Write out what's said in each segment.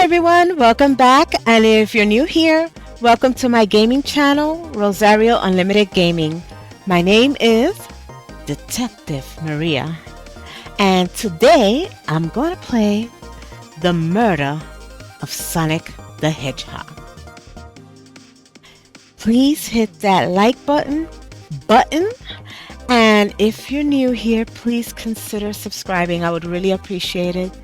everyone, welcome back. And if you're new here, welcome to my gaming channel, Rosario Unlimited Gaming. My name is Detective Maria, and today I'm going to play The Murder of Sonic the Hedgehog. Please hit that like button, and if you're new here, please consider subscribing. I would really appreciate it.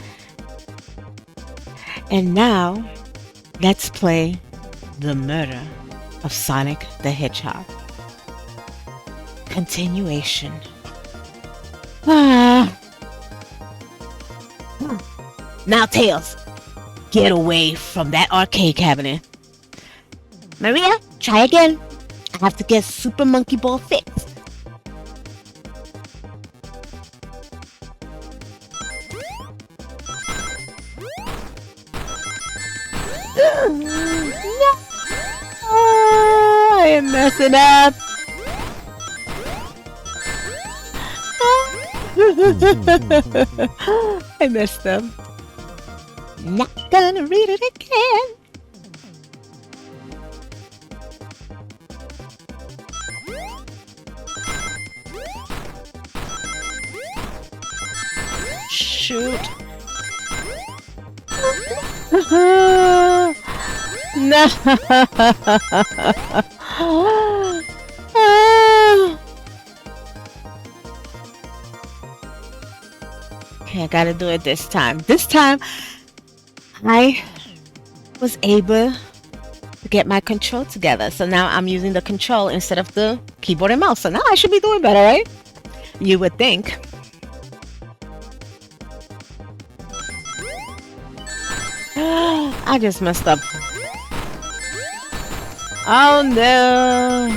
And now, let's play The Murder of Sonic the Hedgehog. Continuation. Now, Tails, get away from that arcade cabinet. Maria, try again. I have to get Super Monkey Ball fixed. No! I am messing up. I messed up. Not gonna read it again. Shoot. No. Okay, I gotta do it this time. This time, I was able to get my control together. So now I'm using the control instead of the keyboard and mouse. So now I should be doing better, right? You would think. I just messed up. Oh no!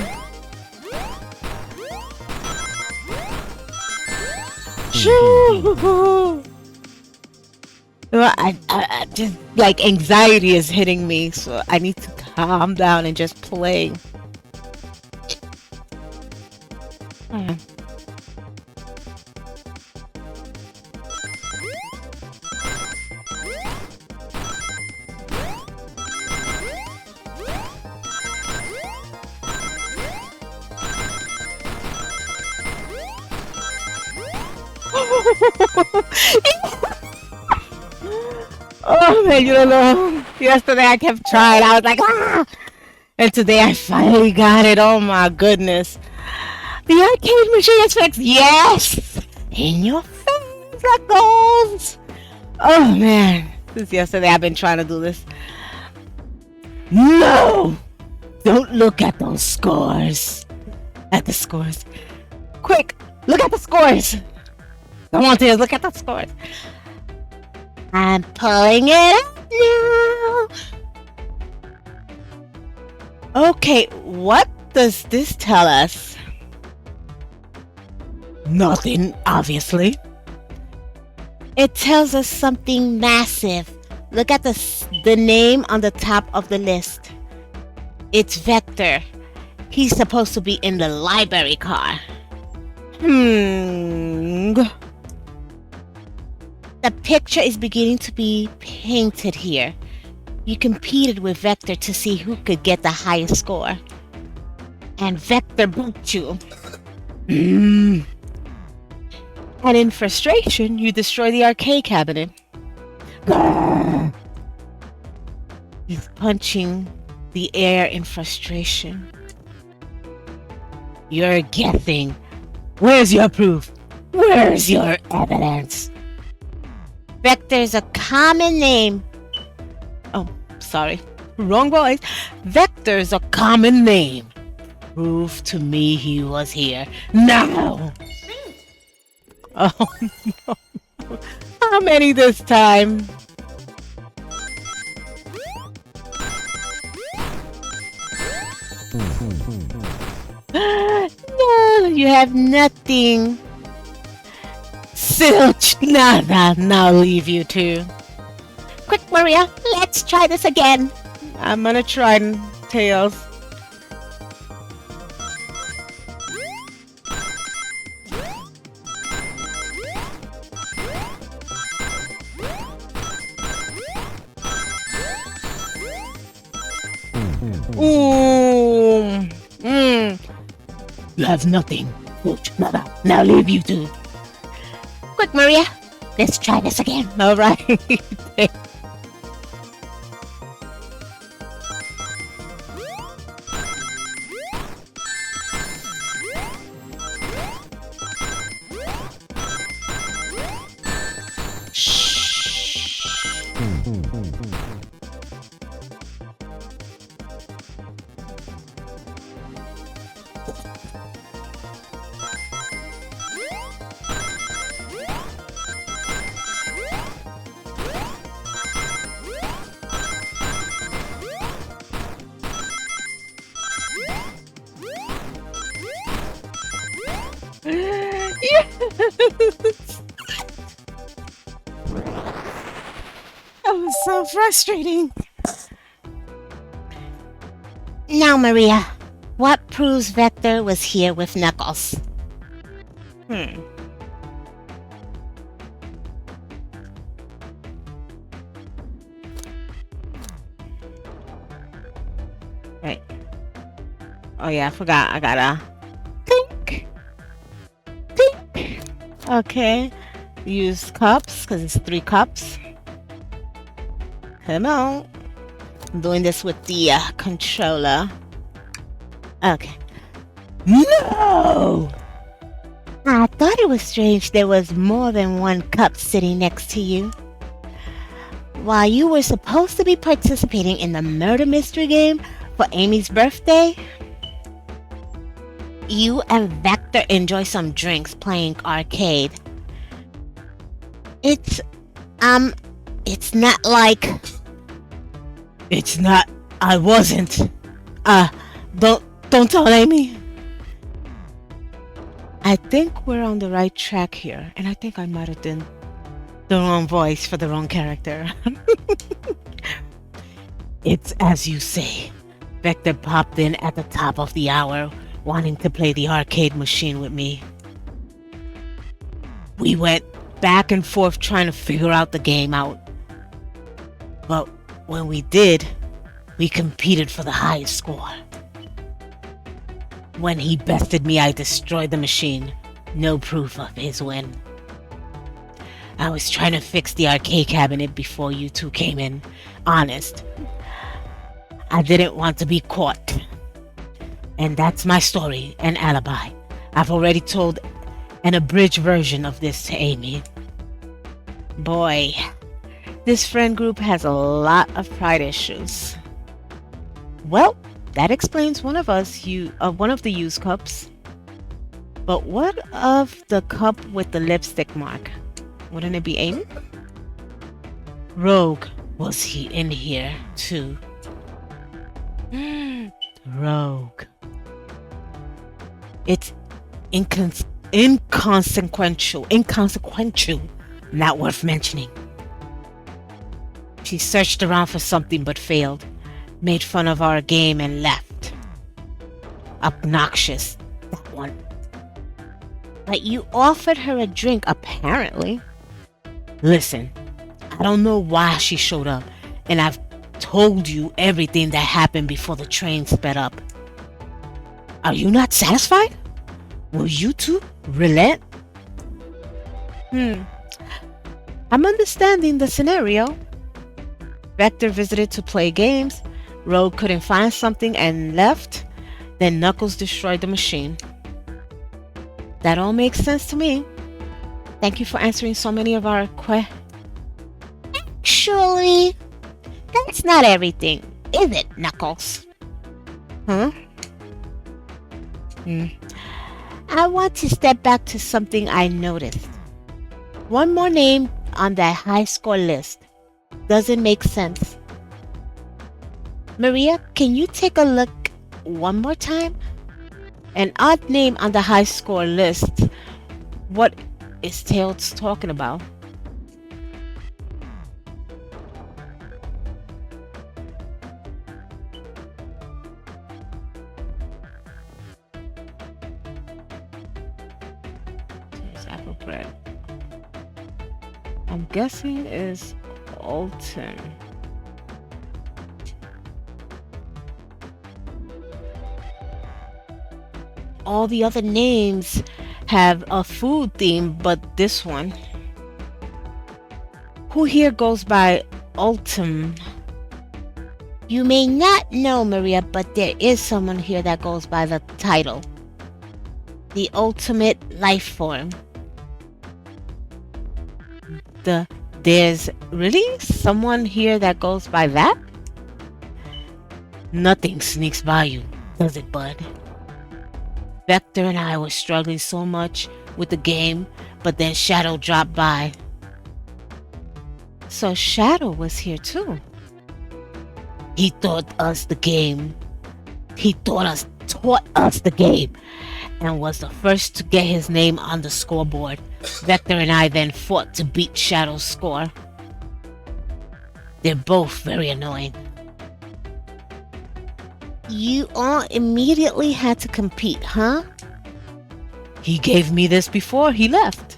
Shoo! Well, I just like anxiety is hitting me, so I need to calm down and just play. Oh man, you don't know. Yesterday I kept trying. I was like, ah! And today I finally got it. Oh my goodness. The arcade machine is fixed. Yes! In your face, that goes. Oh man. Since yesterday I've been trying to do this. No! Don't look at those scores. At the scores. Quick, look at the scores. Come on, Tails, look at the scores. I'm pulling it up now. Okay, what does this tell us? Nothing, obviously. It tells us something massive. Look at the name on the top of the list. It's Vector. He's supposed to be in the library car. The picture is beginning to be painted here. You competed with Vector to see who could get the highest score. And Vector beat you. And in frustration, you destroy the arcade cabinet. He's punching the air in frustration. You're guessing. Where's your proof? Where's your evidence? Vector's a common name. Oh, sorry. Wrong voice. Vector's a common name. Prove to me he was here. Now! Oh, no. How many this time? No, you have nothing. Silch nada, now leave you two. Quick, Maria, let's try this again. I'm gonna try Tails. Ooh. Mm. You have nothing. Good. Nada. Now leave you two. Quick, Maria. Let's try this again. All right. Yes! That was so frustrating. Now, Maria, what proves Vector was here with Knuckles? Right. Oh yeah, I forgot. I gotta think. Okay. Use cups because it's 3 cups. Come on. I'm doing this with the controller. Okay. No! I thought it was strange there was more than 1 cup sitting next to you. While you were supposed to be participating in the murder mystery game for Amy's birthday, you and Vector enjoy some drinks playing arcade. It's not like... It's not... I wasn't. Don't tell Amy. I think we're on the right track here, and I think I might have done the wrong voice for the wrong character. It's as you say. Vector popped in at the top of the hour, wanting to play the arcade machine with me. We went back and forth trying to figure out the game out. But when we did, we competed for the highest score. When he bested me, I destroyed the machine. No proof of his win. I was trying to fix the arcade cabinet before you two came in. Honest. I didn't want to be caught. And that's my story and alibi. I've already told an abridged version of this to Amy. Boy, this friend group has a lot of pride issues. Well, that explains one of the used cups. But what of the cup with the lipstick mark? Wouldn't it be Amy? Rogue, was he in here too? Rogue. It's inconsequential, not worth mentioning. She searched around for something but failed, made fun of our game and left. Obnoxious, that one. But you offered her a drink, apparently. Listen, I don't know why she showed up, and I've told you everything that happened before the train sped up. Are you not satisfied? Will you two relent? I'm understanding the scenario. Vector visited to play games. Rogue couldn't find something and left. Then Knuckles destroyed the machine. That all makes sense to me. Thank you for answering so many of our questions. Actually, that's not everything, is it, Knuckles? Huh? I want to step back to something I noticed. One more name on that high score list doesn't make sense. Maria, can you take a look one more time? An odd name on the high score list. What is Tails talking about? There's apple bread. I'm guessing it's Alton. all the other names have a food theme, but this one. Who here goes by Ultim? You may not know, Maria, but there is someone here that goes by the title. The ultimate life form. There's really someone here that goes by that? Nothing sneaks by you, does it, bud? Vector and I were struggling so much with the game, but then Shadow dropped by. So Shadow was here too. He taught us the game. He taught us the game and was the first to get his name on the scoreboard. Vector and I then fought to beat Shadow's score. They're both very annoying. You all immediately had to compete, huh? He gave me this before he left.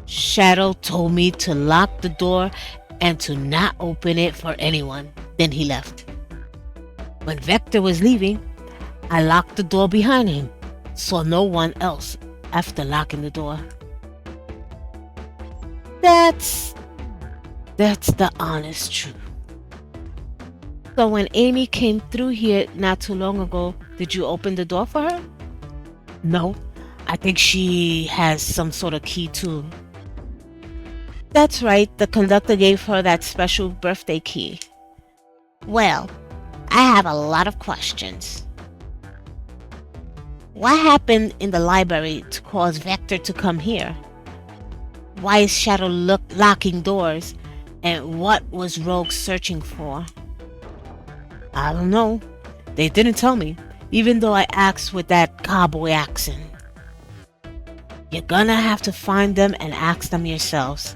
Shadow told me to lock the door and to not open it for anyone. Then he left. When Vector was leaving, I locked the door behind him, so no one else after locking the door. That's the honest truth. So when Amy came through here not too long ago, did you open the door for her? No, I think she has some sort of key too. That's right, the conductor gave her that special birthday key. Well, I have a lot of questions. What happened in the library to cause Vector to come here? Why is Shadow locking doors? And what was Rogue searching for? I don't know. They didn't tell me, even though I asked with that cowboy accent. You're gonna have to find them and ask them yourselves.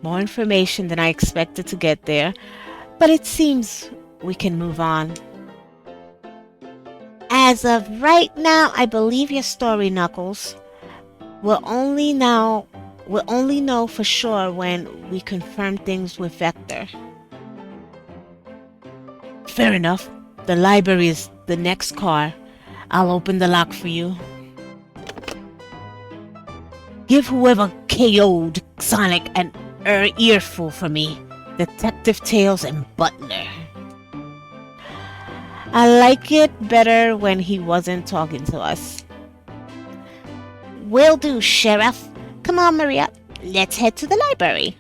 More information than I expected to get there, but it seems we can move on. As of right now, I believe your story, Knuckles. We'll only know for sure when we confirm things with Vector. Fair enough. The library is the next car. I'll open the lock for you. Give whoever KO'd Sonic an earful for me. Detective Tails and Butler. I like it better when he wasn't talking to us. Will do, Sheriff. Come on, Maria. Let's head to the library.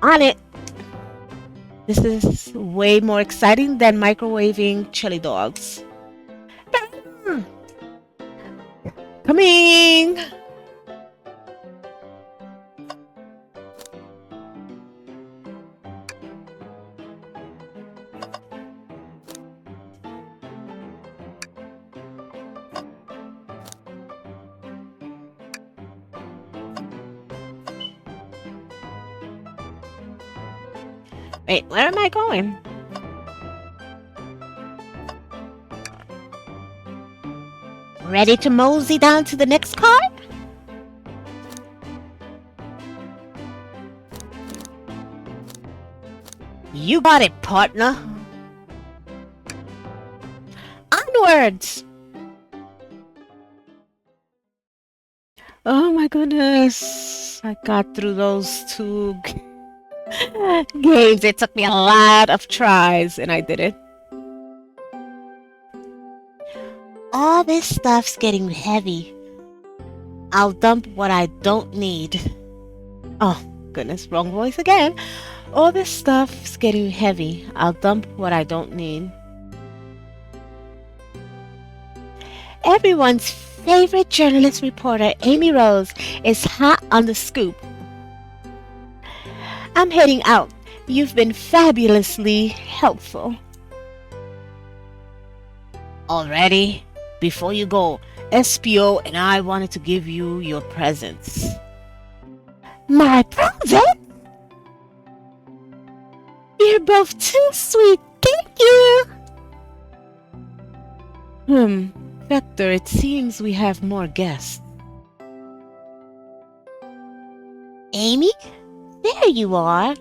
On it. This is way more exciting than microwaving chili dogs. Coming! Wait, where am I going? Ready to mosey down to the next car? You got it, partner. Onwards! Oh my goodness. I got through those two games. It took me a lot of tries and I did it. All this stuff's getting heavy. I'll dump what I don't need. Oh goodness, wrong voice again. All this stuff's getting heavy. I'll dump what I don't need. Everyone's favorite journalist reporter, Amy Rose, is hot on the scoop. I'm heading out. You've been fabulously helpful. Already? Before you go, Espio and I wanted to give you your presents. My present? You're both too sweet. Thank you. Vector, it seems we have more guests. Amy? There you are.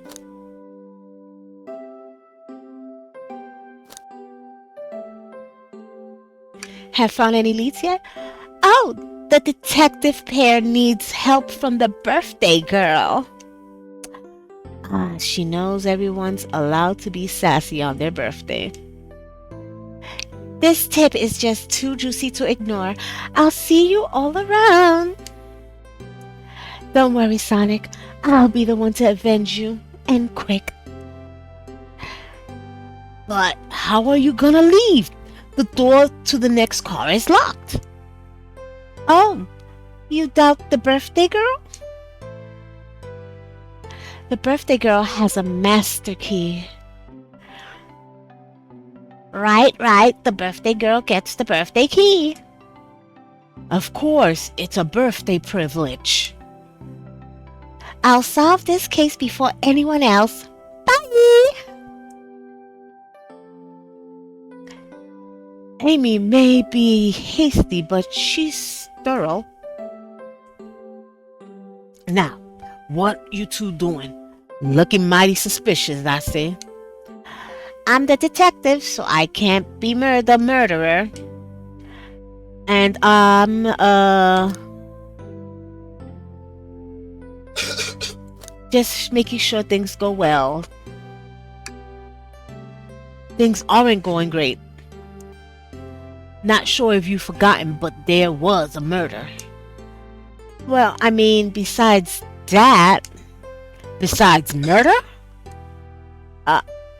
Have found any leads yet? Oh, the detective pair needs help from the birthday girl. She knows everyone's allowed to be sassy on their birthday. This tip is just too juicy to ignore. I'll see you all around. Don't worry, Sonic. I'll be the one to avenge you, and quick. But how are you gonna leave? The door to the next car is locked. Oh, you doubt the birthday girl? The birthday girl has a master key. Right. The birthday girl gets the birthday key. Of course, it's a birthday privilege. I'll solve this case before anyone else. Bye! Amy may be hasty, but she's thorough. Now, what you two doing? Looking mighty suspicious, I say. I'm the detective, so I can't be the murderer. And just making sure things go well. Things aren't going great. Not sure if you've forgotten, but there was a murder. Well, I mean, besides murder?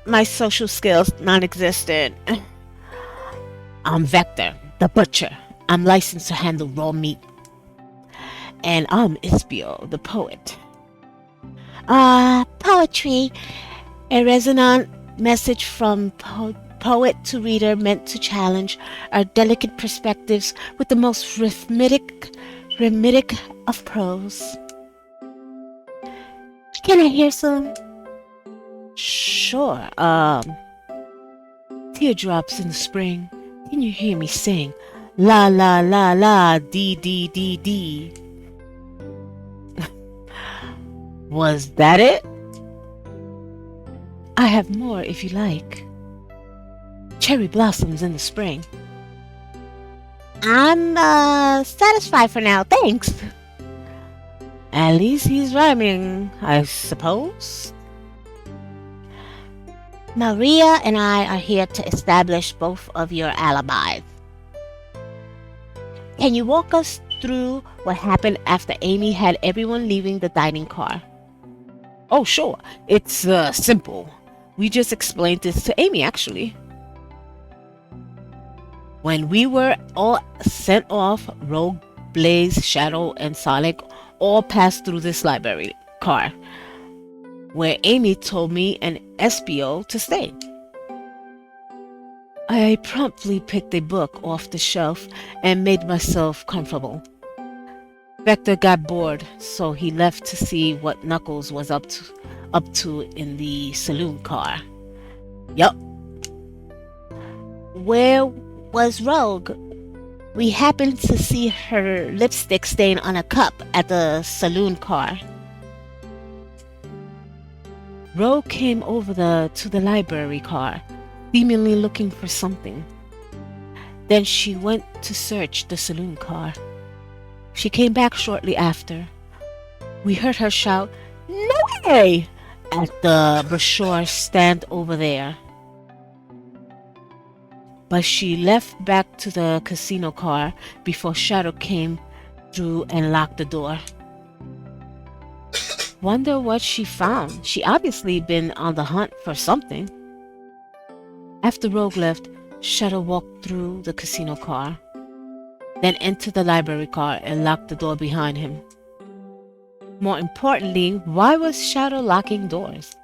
My social skills non-existent. I'm Vector, the butcher. I'm licensed to handle raw meat. And I'm Espio, the poet. Poetry. A resonant message from poet to reader meant to challenge our delicate perspectives with the most rhythmic of prose. Can I hear some? Sure. Teardrops in the spring. Can you hear me sing? La la la la, dee dee dee dee. Was that it? I have more if you like. Cherry blossoms in the spring. I'm satisfied for now, thanks. At least he's rhyming, I suppose. Maria and I are here to establish both of your alibis. Can you walk us through what happened after Amy had everyone leaving the dining car? Oh, sure. It's simple. We just explained this to Amy, actually. When we were all sent off, Rogue, Blaze, Shadow, and Sonic all passed through this library car, where Amy told me and Espio to stay. I promptly picked a book off the shelf and made myself comfortable. Vector got bored, so he left to see what Knuckles was up to in the saloon car. Yup. Where was Rogue? We happened to see her lipstick stain on a cup at the saloon car. Rogue came over to the library car, seemingly looking for something. Then she went to search the saloon car. She came back shortly after. We heard her shout, "No way!" at the brochure stand over there. But she left back to the casino car before Shadow came through and locked the door. Wonder what she found. She obviously been on the hunt for something. After Rogue left, Shadow walked through the casino car, then entered the library car and locked the door behind him. More importantly, why was Shadow locking doors?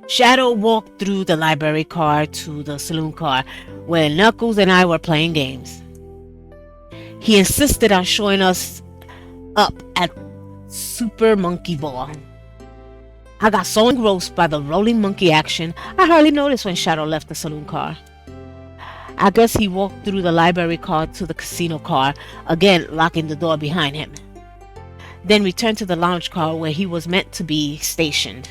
Shadow walked through the library car to the saloon car where Knuckles and I were playing games. He insisted on showing us up at Super Monkey Ball. I got so engrossed by the rolling monkey action, I hardly noticed when Shadow left the saloon car. I guess he walked through the library car to the casino car, again locking the door behind him. Then returned to the lounge car where he was meant to be stationed.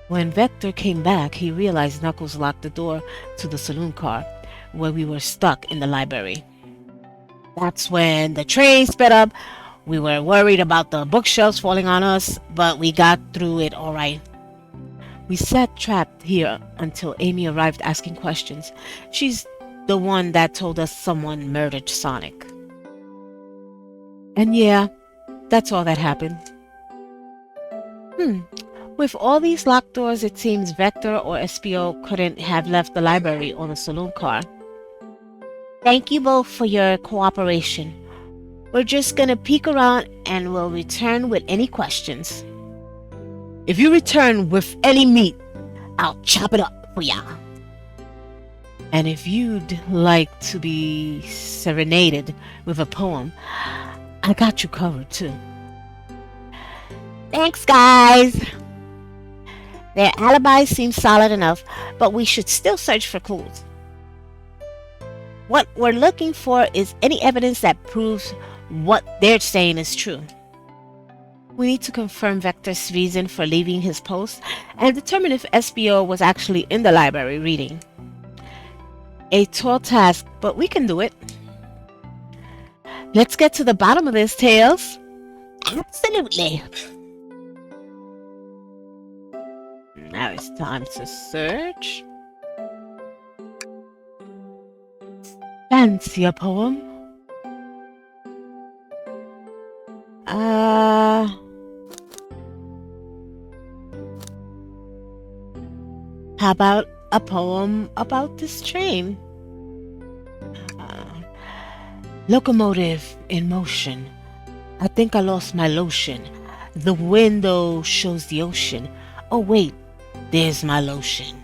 When Vector came back, he realized Knuckles locked the door to the saloon car, where we were stuck in the library. That's when the train sped up. We were worried about the bookshelves falling on us, but we got through it all right. We sat trapped here until Amy arrived asking questions. She's the one that told us someone murdered Sonic. And yeah, that's all that happened. With all these locked doors, it seems Vector or Espio couldn't have left the library or the saloon car. Thank you both for your cooperation. We're just gonna peek around and we'll return with any questions. If you return with any meat, I'll chop it up for ya. And if you'd like to be serenaded with a poem, I got you covered too. Thanks, guys. Their alibis seem solid enough, but we should still search for clues. What we're looking for is any evidence that proves what they're saying is true. We need to confirm Vector's reason for leaving his post and determine if Espio was actually in the library reading. A tall task, but we can do it. Let's get to the bottom of this, Tails. Absolutely. Now it's time to search. Fancy a poem? How about a poem about this train? Locomotive in motion. I think I lost my lotion. The window shows the ocean. Oh wait, there's my lotion.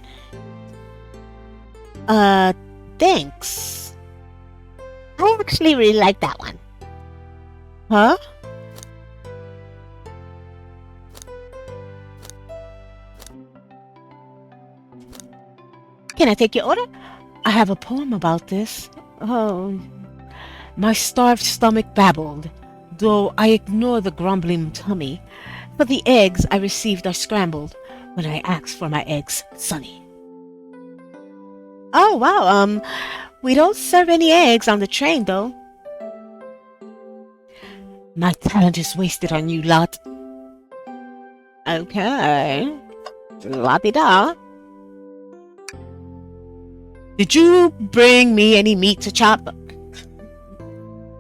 Thanks. I actually really like that one. Huh? Can I take your order? I have a poem about this. Oh, my starved stomach babbled, though I ignore the grumbling tummy. For the eggs I received are scrambled when I asked for my eggs sunny. Oh, wow, we don't serve any eggs on the train, though. My talent is wasted on you lot. Okay. La-di-da. Did you bring me any meat to chop?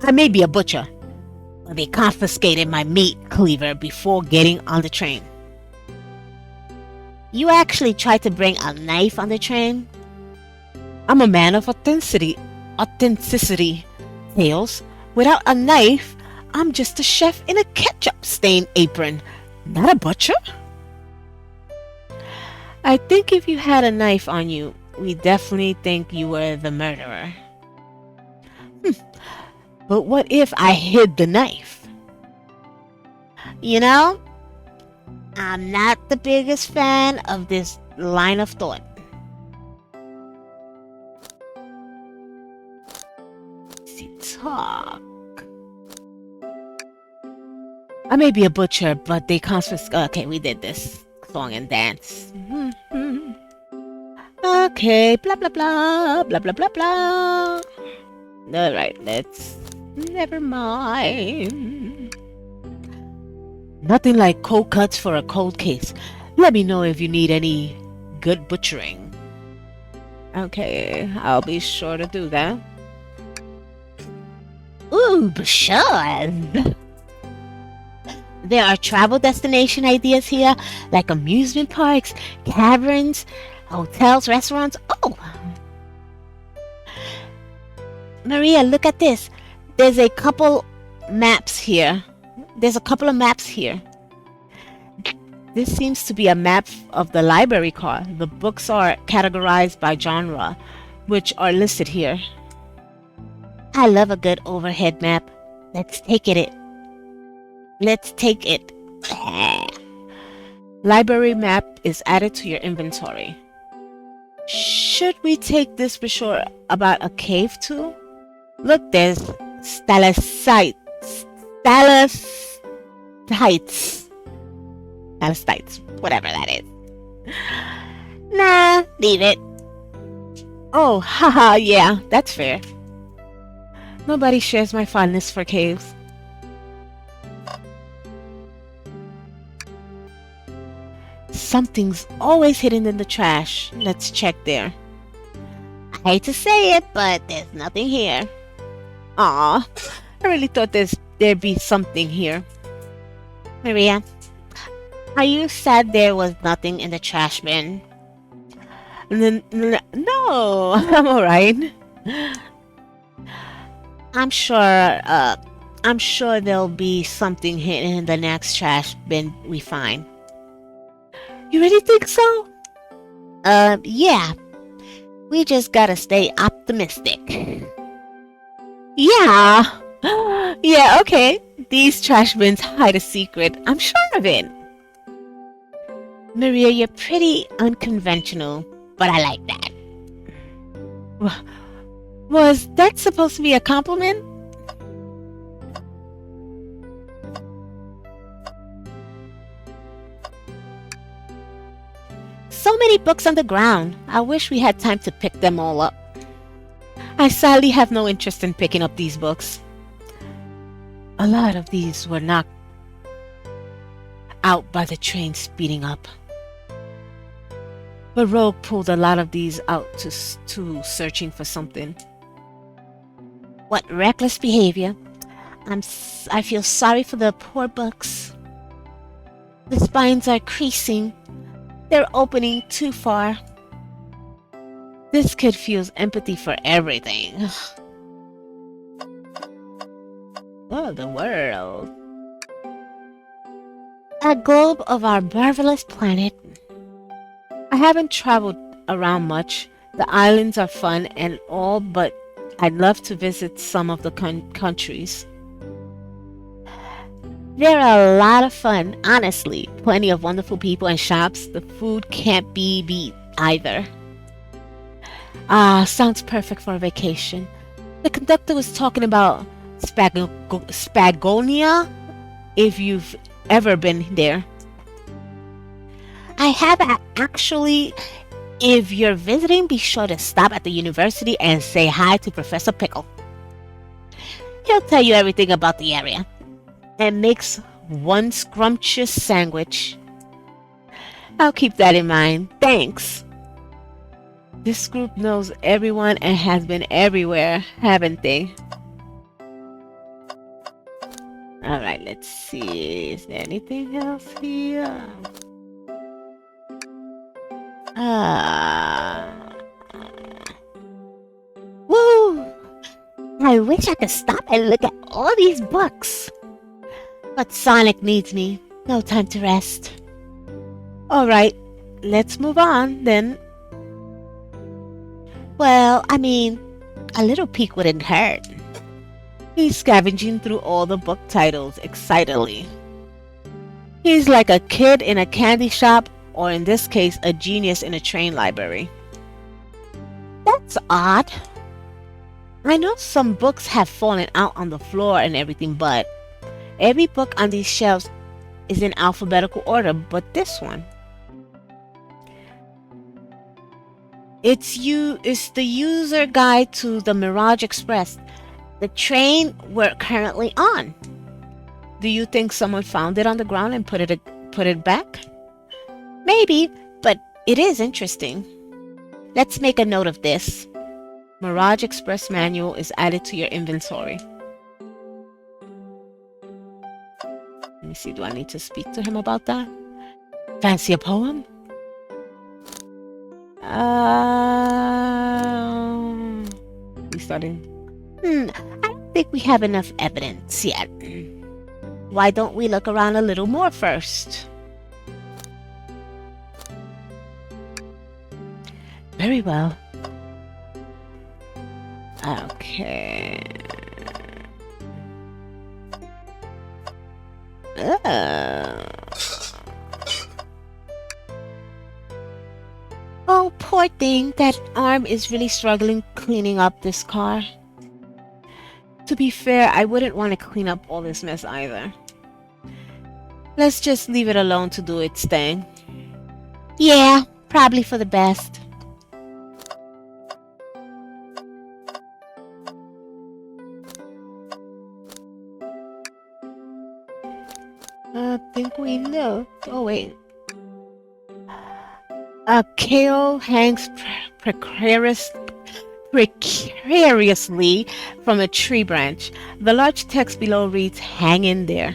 I may be a butcher, but they confiscated my meat cleaver before getting on the train. You actually tried to bring a knife on the train? I'm a man of authenticity, Tails. Without a knife, I'm just a chef in a ketchup-stained apron, not a butcher. I think if you had a knife on you, we definitely think you were the murderer. But what if I hid the knife? You know, I'm not the biggest fan of this line of thought. Talk. I may be a butcher, but they confiscated. Okay, we did this song and dance. Okay, blah blah blah, blah blah blah blah. All right, let's. Never mind. Nothing like cold cuts for a cold case. Let me know if you need any good butchering. Okay, I'll be sure to do that. Ooh, sure. There are travel destination ideas here, like amusement parks, caverns, hotels, restaurants. Oh! Maria, look at this. There's a couple maps here. This seems to be a map of the library car. The books are categorized by genre, which are listed here. I love a good overhead map. Let's take it. Library map is added to your inventory. Should we take this brochure about a cave too? Look, there's stalactites, whatever that is. Nah, leave it. Oh, haha, yeah, that's fair. Nobody shares my fondness for caves. Something's always hidden in the trash. Let's check there. I hate to say it, but there's nothing here. Aw, I really thought there'd be something here. Maria, are you sad there was nothing in the trash bin? No, I'm alright. I'm sure, I'm sure there'll be something hidden in the next trash bin we find. You really think so? Yeah. We just gotta stay optimistic. Yeah. Yeah, okay. These trash bins hide a secret. I'm sure of it. Maria, you're pretty unconventional, but I like that. Was that supposed to be a compliment? So many books on the ground. I wish we had time to pick them all up. I sadly have no interest in picking up these books. A lot of these were knocked out by the train speeding up. But Rogue pulled a lot of these out to searching for something. What reckless behavior. I feel sorry for the poor books. The spines are creasing. They're opening too far. This kid feels empathy for everything. Oh, the world. A globe of our marvelous planet. I haven't traveled around much. The islands are fun and all, but I'd love to visit some of the countries. They're a lot of fun, honestly. Plenty of wonderful people and shops. The food can't be beat either. Ah, sounds perfect for a vacation. The conductor was talking about Spagonia, if you've ever been there. I have actually. If you're visiting, be sure to stop at the university and say hi to Professor Pickle. He'll tell you everything about the area and makes one scrumptious sandwich. I'll keep that in mind. Thanks. This group knows everyone and has been everywhere, haven't they? Alright, let's see. Is there anything else here? Woo! I wish I could stop and look at all these books. But Sonic needs me. No time to rest. Alright, let's move on then. Well, I mean, a little peek wouldn't hurt. He's scavenging through all the book titles excitedly. He's like a kid in a candy shop, or in this case, a genius in a train library. That's odd. I know some books have fallen out on the floor and everything, but every book on these shelves is in alphabetical order, but this one. It's the user guide to the Mirage Express, the train we're currently on. Do you think someone found it on the ground and put it back? Maybe, but it is interesting. Let's make a note of this. Mirage Express manual is added to your inventory. Let me see, do I need to speak to him about that? Fancy a poem? He's starting. I don't think we have enough evidence yet. Why don't we look around a little more first? Very well. Okay. Oh, poor thing. That arm is really struggling cleaning up this car. To be fair, I wouldn't want to clean up all this mess either. Let's just leave it alone to do its thing. Yeah, probably for the best. I think we looked. Oh, wait. A KO hangs precariously from a tree branch. The large text below reads, "Hang in there."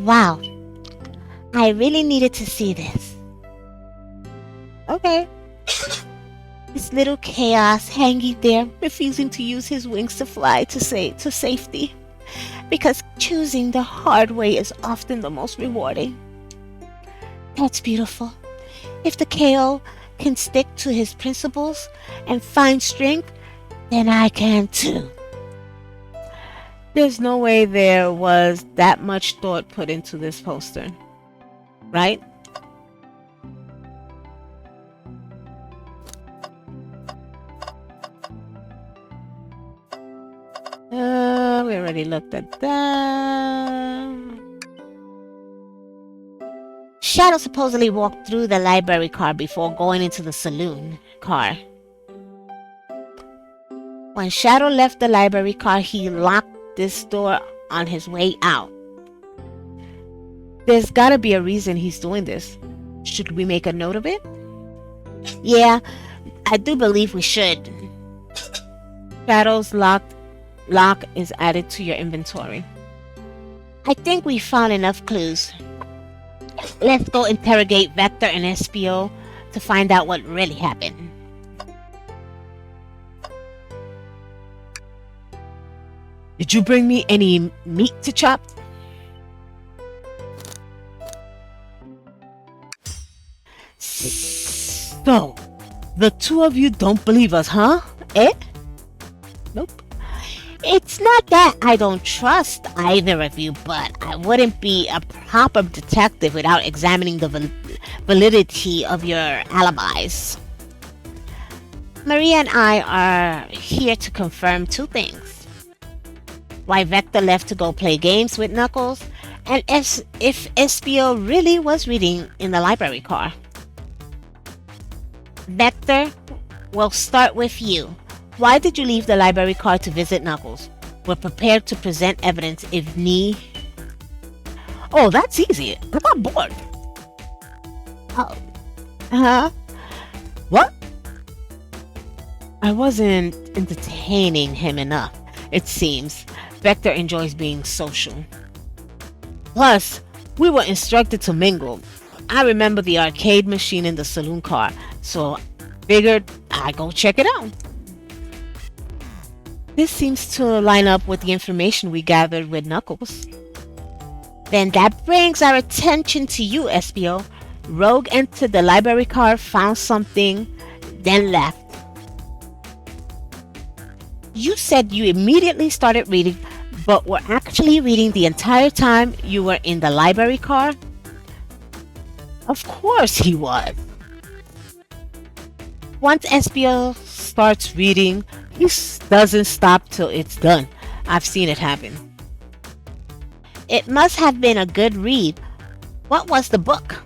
Wow, I really needed to see this. Okay. This little chaos hanging there, refusing to use his wings to fly to safety. Because choosing the hard way is often the most rewarding. That's beautiful. If the KO can stick to his principles and find strength, then I can too. There's no way there was that much thought put into this poster. Right? We already looked at that. Shadow supposedly walked through the library car before going into the saloon car. When Shadow left the library car, he locked this door on his way out. There's gotta be a reason he's doing this. Should we make a note of it? Yeah, I do believe we should. Shadow's lock is added to your inventory. I think we found enough clues. Let's go interrogate Vector and Espio to find out what really happened. Did you bring me any meat to chop? So, the two of you don't believe us, huh? Eh? Nope. It's not that I don't trust either of you, but I wouldn't be a proper detective without examining the validity of your alibis. Maria and I are here to confirm two things. Why Vector left to go play games with Knuckles, and if Espio really was reading in the library car. Vector, we'll start with you. Why did you leave the library car to visit Knuckles? We're prepared to present evidence if need. Oh, that's easy. I got bored. Oh. Huh? What? I wasn't entertaining him enough, it seems. Vector enjoys being social. Plus, we were instructed to mingle. I remember the arcade machine in the saloon car, so figured I'd go check it out. This seems to line up with the information we gathered with Knuckles. Then that brings our attention to you, Espio. Rogue entered the library car, found something, then left. You said you immediately started reading, but were actually reading the entire time you were in the library car? Of course he was. Once Espio starts reading, he doesn't stop till it's done. I've seen it happen. It must have been a good read. What was the book?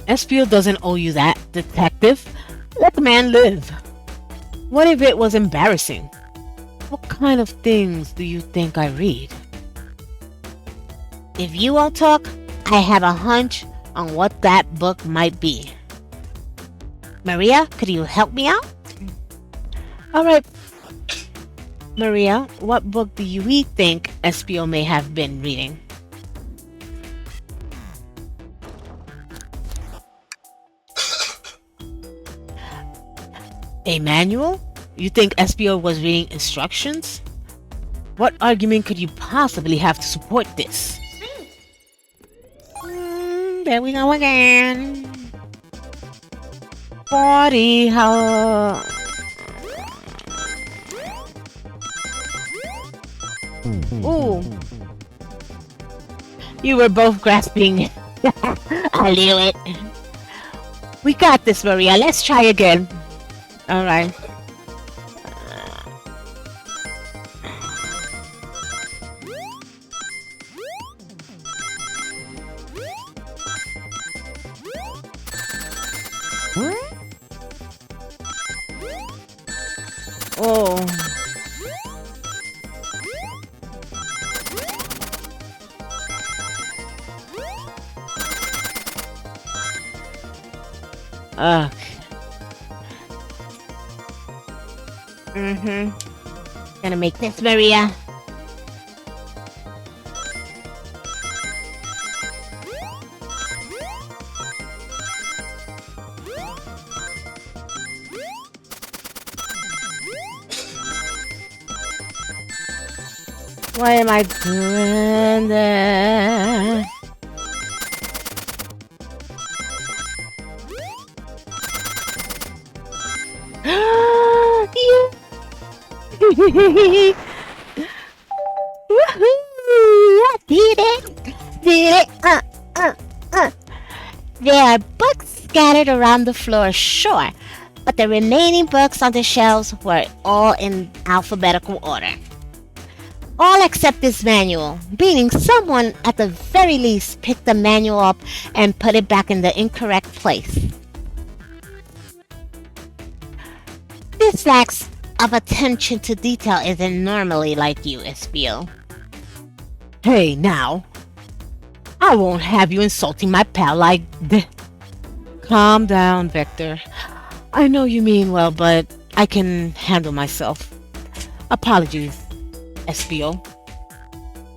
Espio doesn't owe you that, detective. Let the man live. What if it was embarrassing? What kind of things do you think I read? If you won't talk, I have a hunch on what that book might be. Maria, could you help me out? All right. Maria, what book do you think Espio may have been reading? A manual? You think Espio was reading instructions? What argument could you possibly have to support this? There we go again. 40, how... Ooh. You were both grasping. I knew it. We got this, Maria. Let's try again. All right. Oh. Ugh. Gonna make this, Maria. Why am I doing that? Woohoo! I did it! Did it! There are books scattered around the floor, sure, but the remaining books on the shelves were all in alphabetical order. All except this manual, meaning someone at the very least picked the manual up and put it back in the incorrect place. This lack of attention to detail isn't normally like you, Espio. Hey, now. I won't have you insulting my pal like this. Calm down, Vector. I know you mean well, but I can handle myself. Apologies, Espio.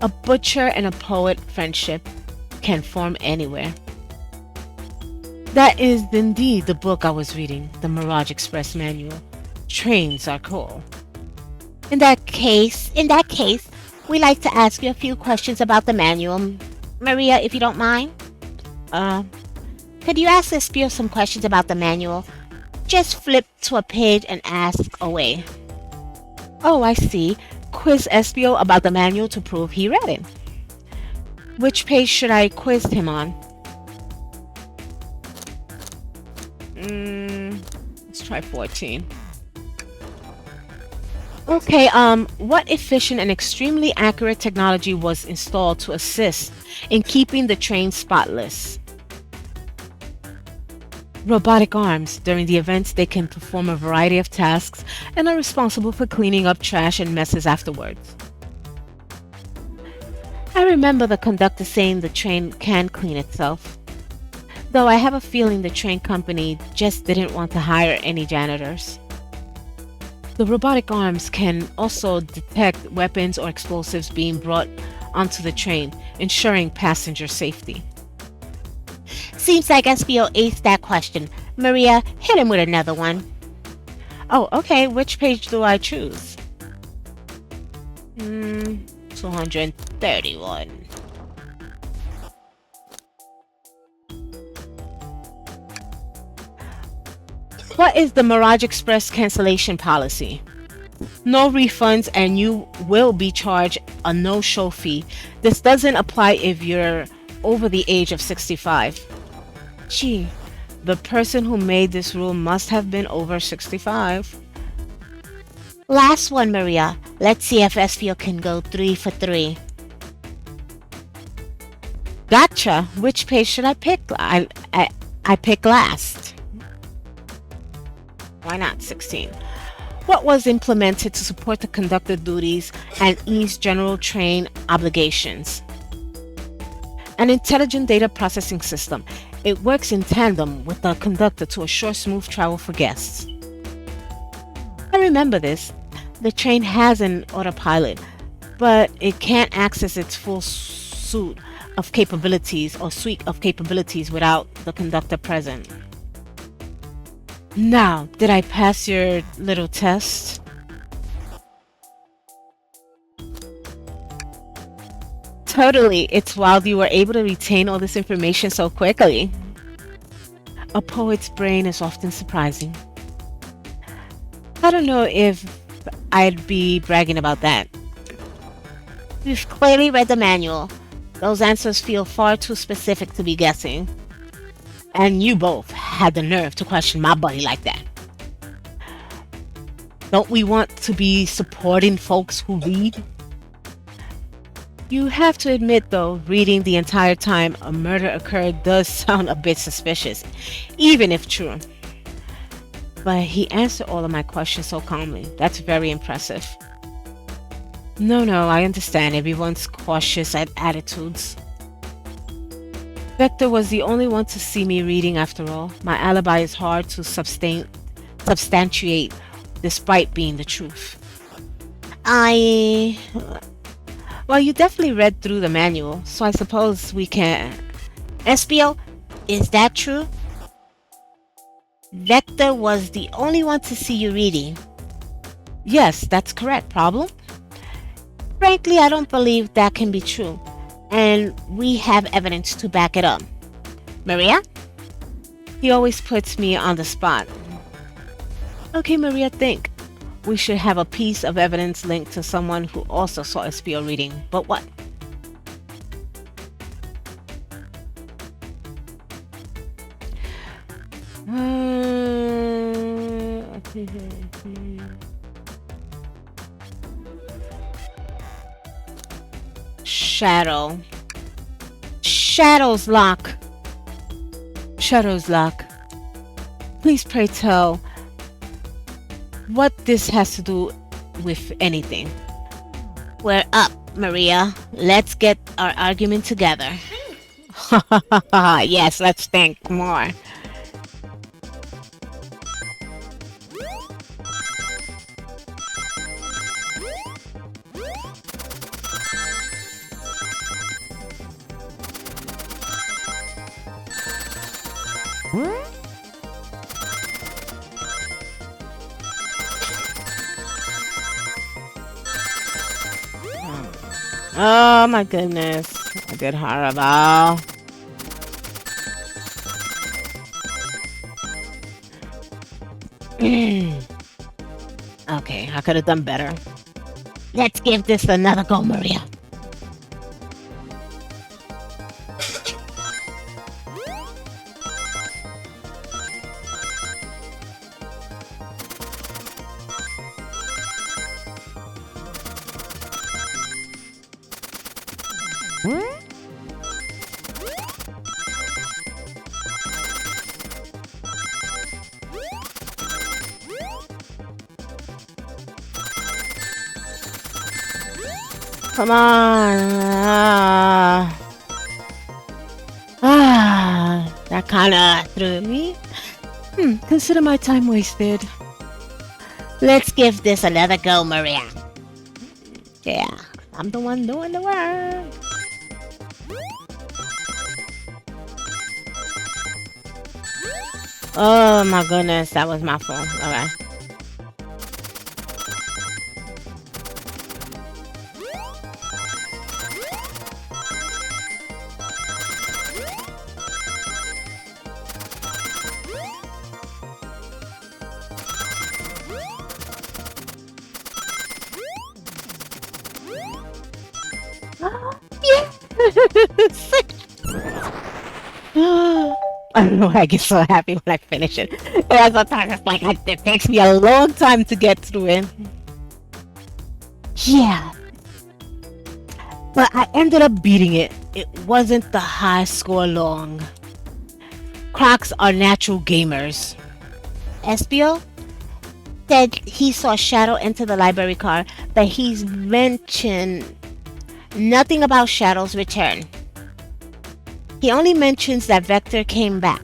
A butcher and a poet friendship can form anywhere. That is indeed the book I was reading, the Mirage Express manual. Trains are cool. In that case, we like to ask you a few questions about the manual. Maria, if you don't mind. Could you ask Espio some questions about the manual? Just flip to a page and ask away. Oh, I see. Quiz Espio about the manual to prove he read it. Which page should I quiz him on? Let's try 14. Okay, what efficient and extremely accurate technology was installed to assist in keeping the train spotless? Robotic arms. During the events, they can perform a variety of tasks and are responsible for cleaning up trash and messes afterwards. I remember the conductor saying the train can clean itself. Though I have a feeling the train company just didn't want to hire any janitors. The robotic arms can also detect weapons or explosives being brought onto the train, ensuring passenger safety. Seems like Espio aced that question. Maria, hit him with another one. Oh, okay. Which page do I choose? 231. What is the Mirage Express cancellation policy? No refunds and you will be charged a no-show fee. This doesn't apply if you're over the age of 65. Gee, the person who made this rule must have been over 65. Last one, Maria. Let's see if Espio can go 3 for 3. Gotcha. Which page should I pick? I pick last. Why not 16? What was implemented to support the conductor duties and ease general train obligations? An intelligent data processing system. It works in tandem with the conductor to assure smooth travel for guests. I remember this. The train has an autopilot, but it can't access its full suite of capabilities without the conductor present. Now, did I pass your little test? Totally. It's wild you were able to retain all this information so quickly. A poet's brain is often surprising. I don't know if I'd be bragging about that. You've clearly read the manual. Those answers feel far too specific to be guessing. And you both had the nerve to question my buddy like that. Don't we want to be supporting folks who read? You have to admit though, reading the entire time a murder occurred does sound a bit suspicious, even if true. But he answered all of my questions so calmly. That's very impressive. No, I understand everyone's cautious attitudes. Vector was the only one to see me reading after all. My alibi is hard to substantiate despite being the truth. I... Well, you definitely read through the manual, so I suppose we can... Espio, is that true? Vector was the only one to see you reading. Yes, that's correct. Problem? Frankly, I don't believe that can be true. And we have evidence to back it up. Maria? He always puts me on the spot. Okay, Maria, think. We should have a piece of evidence linked to someone who also saw Espio reading. But what? Shadow. Shadow's lock. Shadow's lock. Please pray tell what this has to do with anything. We're up, Maria. Let's get our argument together. Yes, let's think more. Oh my goodness, I did horrible. Okay, I could have done better. Let's give this another go, Maria. Come on. That kinda threw me. Consider my time wasted. Let's give this another go, Maria. Yeah, I'm the one doing the work. Oh my goodness, that was my fault. Okay. I don't know why I get so happy when I finish it. And sometimes it's like it takes me a long time to get through it. Yeah. But I ended up beating it. It wasn't the high score long. Crocs are natural gamers. Espio said he saw Shadow enter the library car, but he's mentioned nothing about Shadow's return. He only mentions that Vector came back.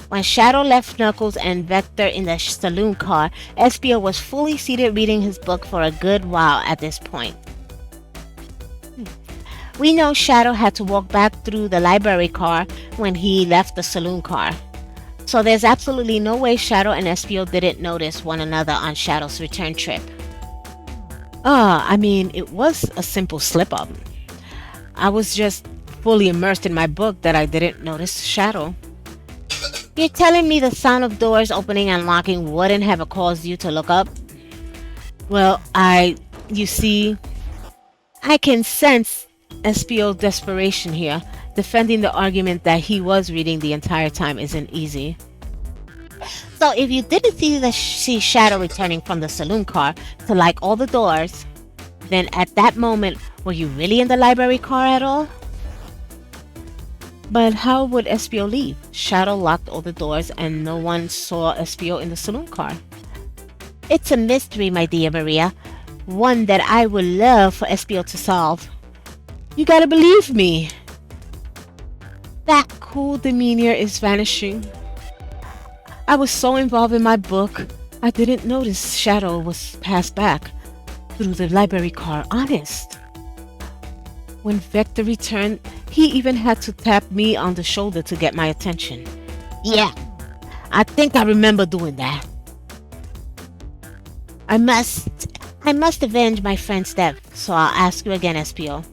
When Shadow left Knuckles and Vector in the saloon car, Espio was fully seated reading his book for a good while at this point. We know Shadow had to walk back through the library car when he left the saloon car. So there's absolutely no way Shadow and Espio didn't notice one another on Shadow's return trip. I mean, it was a simple slip-up. I was just fully immersed in my book that I didn't notice Shadow. You're telling me the sound of doors opening and locking wouldn't have caused you to look up? Well, you see, I can sense Espio's desperation here. Defending the argument that he was reading the entire time isn't easy. So if you didn't see Shadow returning from the saloon car to like all the doors, then at that moment, were you really in the library car at all? But how would Espio leave? Shadow locked all the doors and no one saw Espio in the saloon car. It's a mystery, my dear Maria. One that I would love for Espio to solve. You gotta believe me. That cool demeanor is vanishing. I was so involved in my book, I didn't notice Shadow was passed back through the library car. Honest. When Vector returned, he even had to tap me on the shoulder to get my attention. Yeah, I think I remember doing that. I must avenge my friend's death, so I'll ask you again, Espio.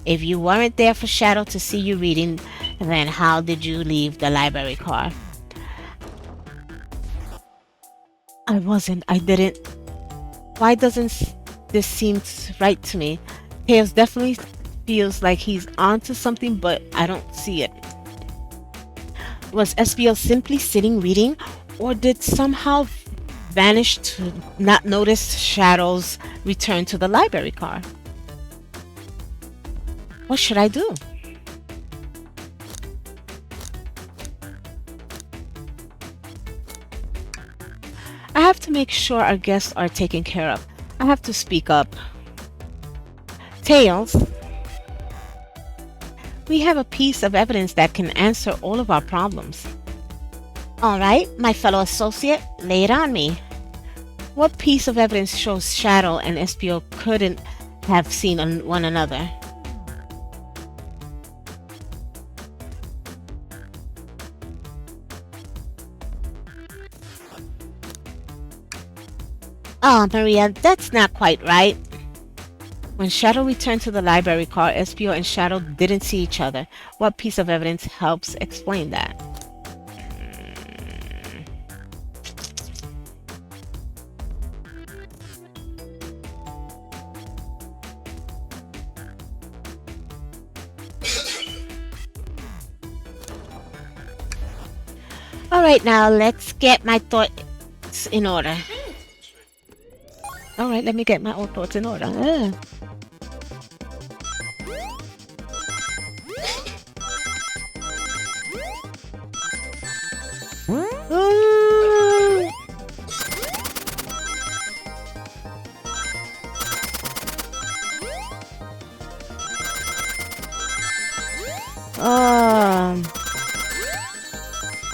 If you weren't there for Shadow to see you reading, then how did you leave the library car? I wasn't. I didn't. Why doesn't this seem right to me? Tails definitely feels like he's onto something, but I don't see it. Was Espio simply sitting reading, or did somehow vanish to not notice Shadow's return to the library car? What should I do? I have to make sure our guests are taken care of. I have to speak up. Tails, we have a piece of evidence that can answer all of our problems. All right, my fellow associate, lay it on me. What piece of evidence shows Shadow and Espio couldn't have seen one another? Oh, Maria, that's not quite right. When Shadow returned to the library car, Espio and Shadow didn't see each other. What piece of evidence helps explain that? All right, now let's get my thoughts in order. All right, let me get my own thoughts in order.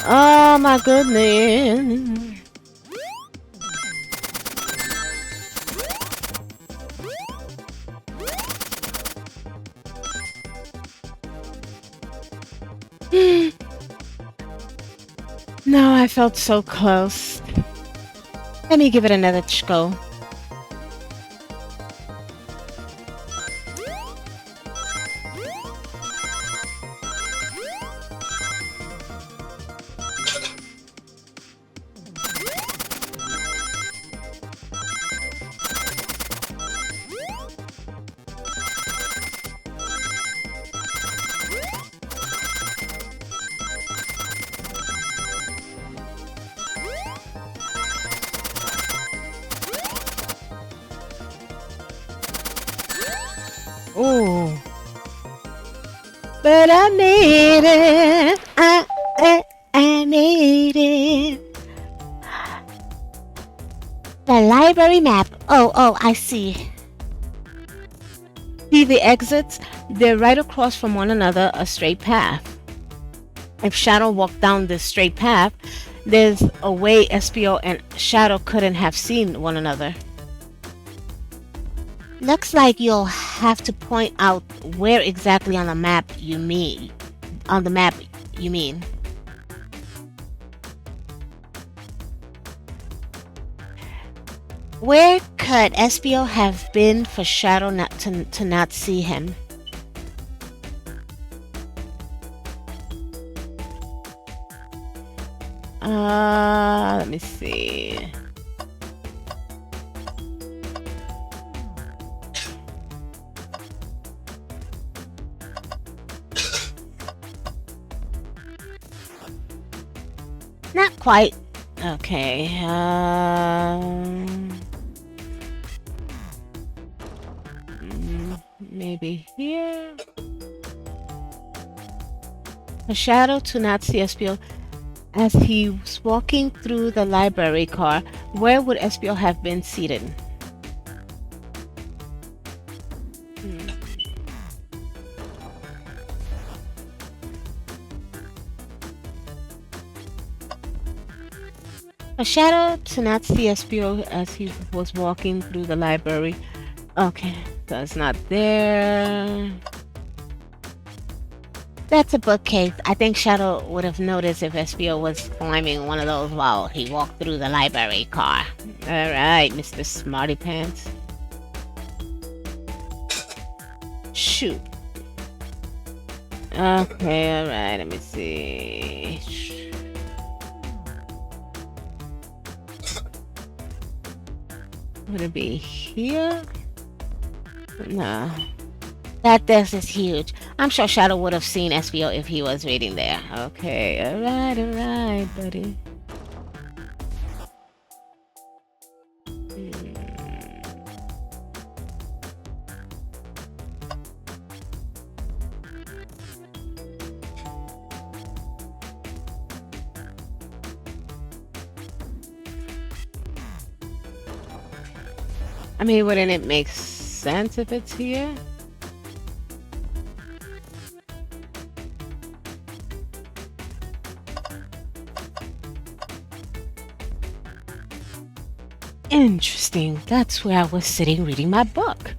Oh my goodness. No, I felt so close. Let me give it another go. Oh, but I made it. I made it. The library map. Oh, I see. See the exits? They're right across from one another, a straight path. If Shadow walked down this straight path, there's a way Espio and Shadow couldn't have seen one another. Looks like you'll have to point out where exactly on the map you mean. On the map, you mean. Where could Espio have been for Shadow not to not see him? Let me see. Not quite. Okay. Maybe here. A Shadow to not see Espio as he was walking through the library car. Where would Espio have been seated? A shadow to not see Espio as he was walking through the library. Okay, so it's not there. That's a bookcase. I think Shadow would have noticed if Espio was climbing one of those while he walked through the library car. Alright, Mr. Smarty Pants. Shoot. Okay, alright, let me see. Would it be here? No. That desk is huge. I'm sure Shadow would have seen Espio if he was reading there. Okay, alright, buddy. I mean, wouldn't it make sense if it's here? Interesting. That's where I was sitting reading my book.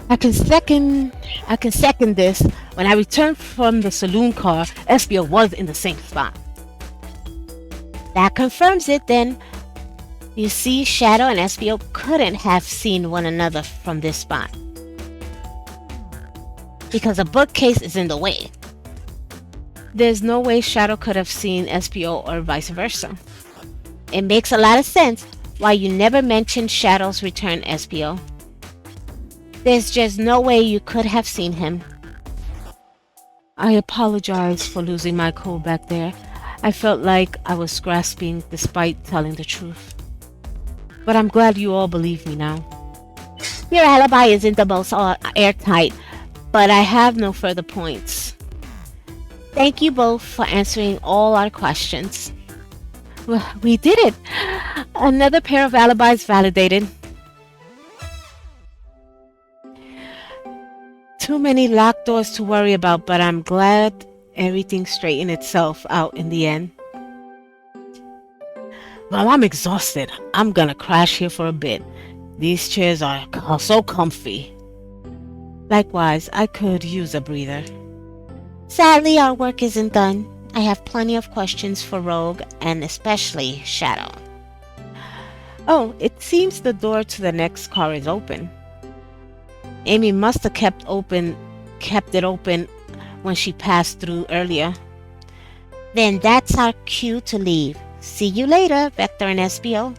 I can second this. When I returned from the saloon car, Espio was in the same spot. That confirms it then. You see, Shadow and Espio couldn't have seen one another from this spot, because a bookcase is in the way. There's no way Shadow could have seen Espio or vice versa. It makes a lot of sense why you never mentioned Shadow's return, Espio. There's just no way you could have seen him. I apologize for losing my cool back there. I felt like I was grasping despite telling the truth. But I'm glad you all believe me now. Your alibi isn't the most airtight, but I have no further points. Thank you both for answering all our questions. Well, we did it! Another pair of alibis validated. Too many locked doors to worry about, but I'm glad everything straightened itself out in the end. Well, I'm exhausted. I'm gonna crash here for a bit. These chairs are so comfy. Likewise, I could use a breather. Sadly, our work isn't done. I have plenty of questions for Rogue, and especially Shadow. Oh, it seems the door to the next car is open. Amy must have kept it open when she passed through earlier. Then that's our cue to leave. See you later, Vector and Espio.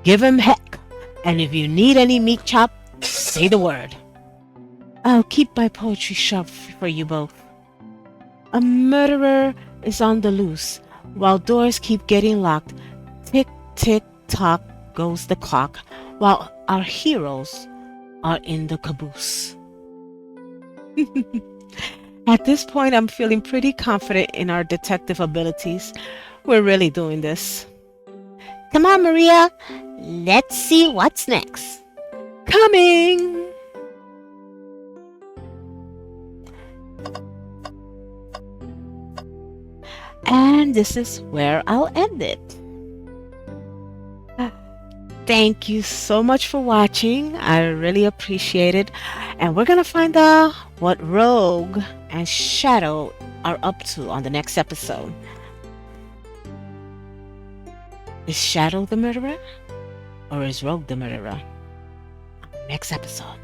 Give him heck, and if you need any meat chop, say the word. I'll keep my poetry sharp for you both. A murderer is on the loose, while doors keep getting locked. Tick, tick, tock goes the clock, while our heroes are in the caboose. At this point, I'm feeling pretty confident in our detective abilities. We're really doing this. Come on, Maria. Let's see what's next. Coming! And this is where I'll end it. Thank you so much for watching. I really appreciate it. And we're going to find out what Rogue and Shadow are up to on the next episode. Is Shadow the murderer? Or is Rogue the murderer? Next episode.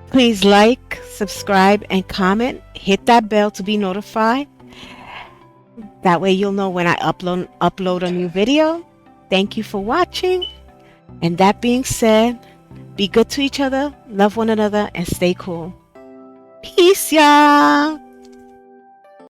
Please like, subscribe, and comment. Hit that bell to be notified. That way you'll know when I upload a new video. Thank you for watching. And that being said, be good to each other, love one another, and stay cool. Peace, y'all.